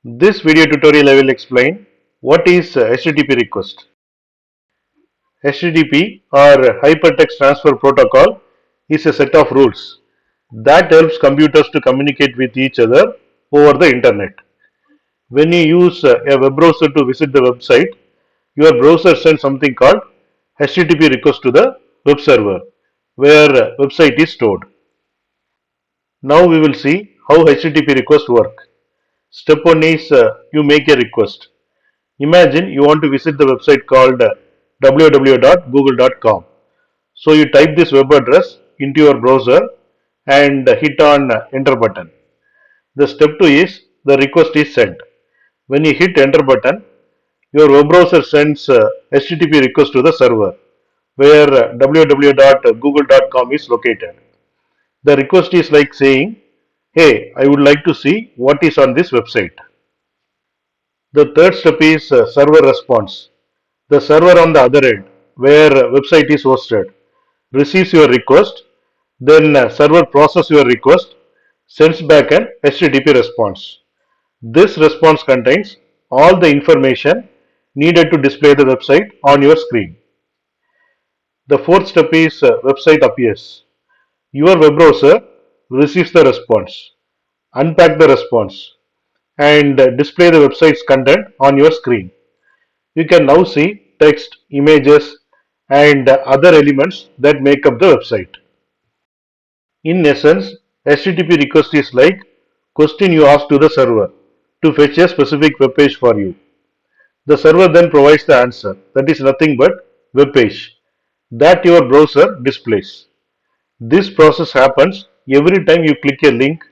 This video tutorial I will explain what is HTTP request. HTTP or Hypertext Transfer Protocol is a set of rules that helps computers to communicate with each other over the internet. When you use a web browser to visit the website, your browser sends something called HTTP request to the web server where website is stored. Now we will see how HTTP requests work. Step 1 is you make a request. Imagine you want to visit the website called www.google.com. So you type this web address into your browser and hit on enter button. The step 2 is the request is sent. When you hit enter button, your web browser sends HTTP request to the server where www.google.com is located. The request is like saying, hey, I would like to see what is on this website. The third step is server response. The server on the other end, where website is hosted, receives your request, then server processes your request, sends back an HTTP response. This response contains all the information needed to display the website on your screen. The fourth step is website appears. Your web browser receives the response, unpack the response, and display the website's content on your screen. You can now see text, images, and other elements that make up the website. In essence, HTTP request is like question you ask to the server to fetch a specific web page for you. The server then provides the answer, that is nothing but web page that your browser displays. This process happens every time you click a link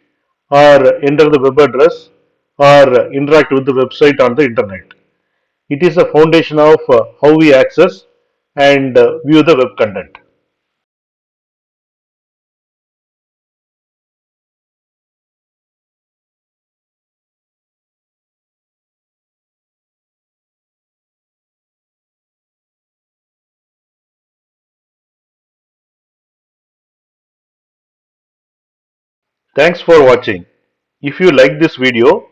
or enter the web address or interact with the website on the internet. It is the foundation of how we access and view the web content. Thanks for watching. If you like this video,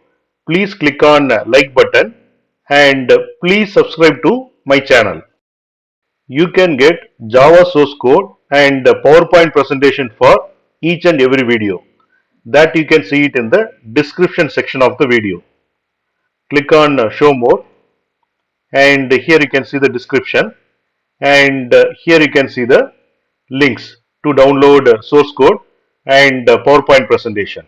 please click on like button and please subscribe to my channel. You can get Java source code and PowerPoint presentation for each and every video. That you can see it in the description section of the video. Click on show more and here you can see the description and here you can see the links to download source code and PowerPoint presentation.